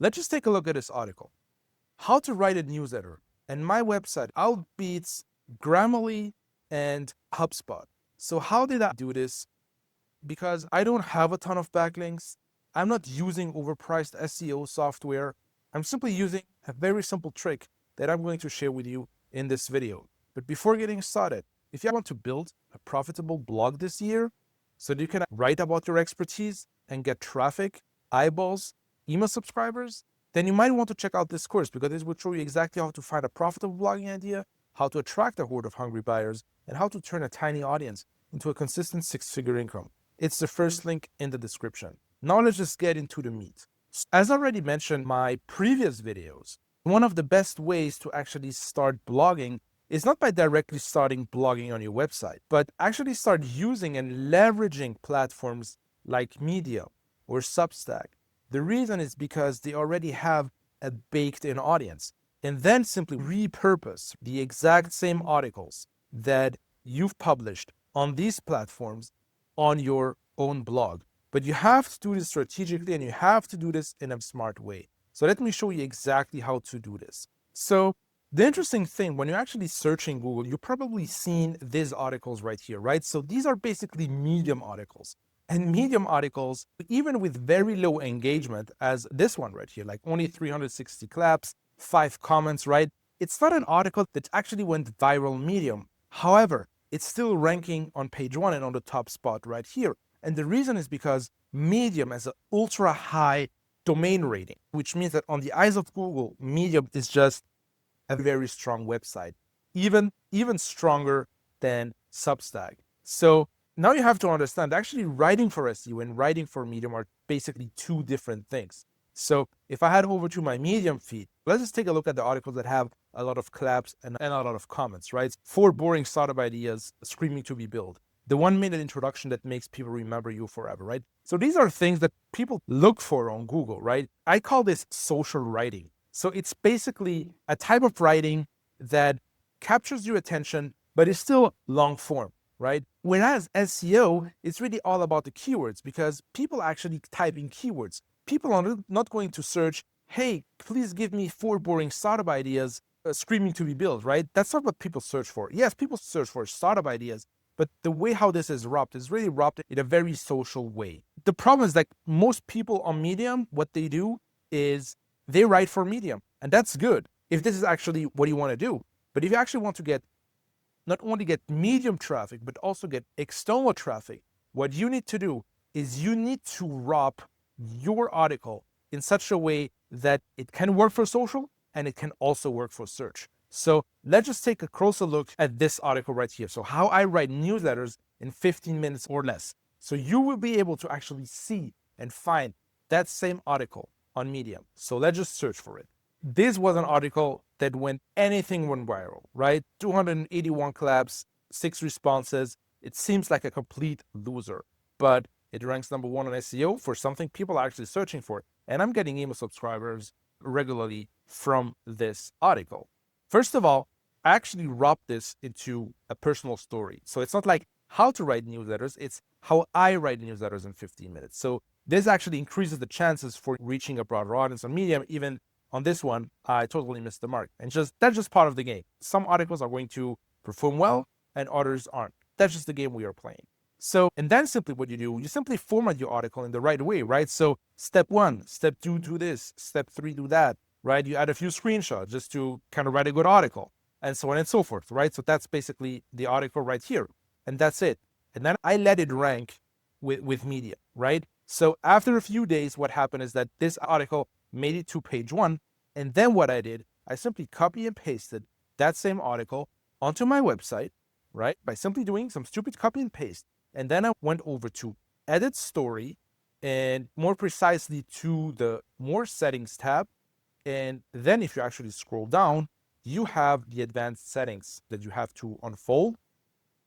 let's just take a look at this article. How to write a newsletter. And my website outbeats Grammarly and HubSpot. So how did I do this? Because I don't have a ton of backlinks. I'm not using overpriced SEO software. I'm simply using a very simple trick that I'm going to share with you in this video. But before getting started, if you want to build a profitable blog this year so that you can write about your expertise and get traffic, eyeballs, email subscribers, then you might want to check out this course because this will show you exactly how to find a profitable blogging idea, how to attract a horde of hungry buyers, and how to turn a tiny audience into a consistent six-figure income. It's the first link in the description. Now let's just get into the meat. As already mentioned in my previous videos, one of the best ways to actually start blogging is not by directly starting blogging on your website, but actually start using and leveraging platforms like Medium or Substack. The reason is because they already have a baked-in audience, and then simply repurpose the exact same articles that you've published on these platforms on your own blog. But you have to do this strategically and you have to do this in a smart way. So let me show you exactly how to do this. So the interesting thing, when you're actually searching Google, you've probably seen these articles right here, right? So these are basically Medium articles. And Medium articles, even with very low engagement, as this one right here, like only 360 claps, 5 comments, right? It's not an article that actually went viral Medium. However, it's still ranking on page 1 and on the top spot right here. And the reason is because Medium has an ultra high domain rating, which means that on the eyes of Google, Medium is just a very strong website, even stronger than Substack. So now you have to understand, actually writing for SEO and writing for Medium are basically two different things. So if I head over to my Medium feed, let's just take a look at the articles that have a lot of claps and a lot of comments, right? 4 boring startup ideas screaming to be built. The 1-minute introduction that makes people remember you forever, right? So these are things that people look for on Google, right? I call this social writing. So it's basically a type of writing that captures your attention, but is still long form, right? Whereas SEO, it's really all about the keywords because people actually type in keywords. People are not going to search, hey, please give me 4 boring startup ideas screaming to be built, right? That's not what people search for. Yes, people search for startup ideas, but the way how this is wrapped is really wrapped in a very social way. The problem is that most people on Medium, what they do is they write for Medium, and that's good if this is actually what you want to do. But if you actually want to get not only get Medium traffic, but also get external traffic, what you need to do is you need to wrap your article in such a way that it can work for social and it can also work for search. So let's just take a closer look at this article right here. So how I write newsletters in 15 minutes or less. So you will be able to actually see and find that same article on Medium. So let's just search for it. This was an article that went viral, right? 281 claps, 6 responses. It seems like a complete loser, but it ranks number 1 on SEO for something people are actually searching for. And I'm getting email subscribers regularly from this article. First of all, I actually wrapped this into a personal story. So it's not like how to write newsletters, it's how I write newsletters in 15 minutes. So this actually increases the chances for reaching a broader audience on Medium. Even on this one, I totally missed the mark. And that's just part of the game. Some articles are going to perform well and others aren't. That's just the game we are playing. So, and then simply what you do, you simply format your article in the right way, right? So step 1, step 2, do this, step 3, do that, right? You add a few screenshots just to kind of write a good article and so on and so forth, right? So that's basically the article right here. And that's it. And then I let it rank with Medium, right? So after a few days, what happened is that this article made it to page 1. And then what I did, I simply copy and pasted that same article onto my website, right? By simply doing some stupid copy and paste. And then I went over to edit story and more precisely to the more settings tab. And then if you actually scroll down, you have the advanced settings that you have to unfold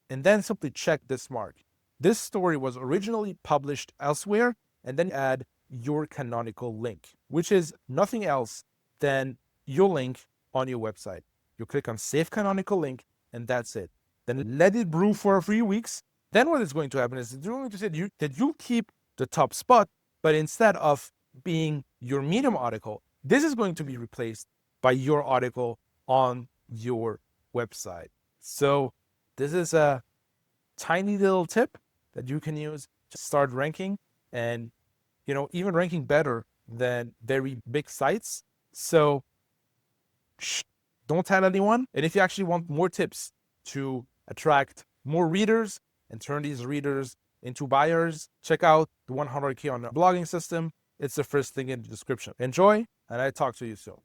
and then simply check this mark. This story was originally published elsewhere, and then add your canonical link, which is nothing else than your link on your website. You click on Save Canonical Link, and that's it. Then let it brew for a few weeks. Then what is going to happen is it's going to say that you'll keep the top spot, but instead of being your Medium article, this is going to be replaced by your article on your website. So this is a tiny little tip that you can use to start ranking, and even ranking better than very big sites. So don't tell anyone. And if you actually want more tips to attract more readers and turn these readers into buyers, check out the 100K on the blogging system. It's the first thing in the description. Enjoy, and I talk to you soon.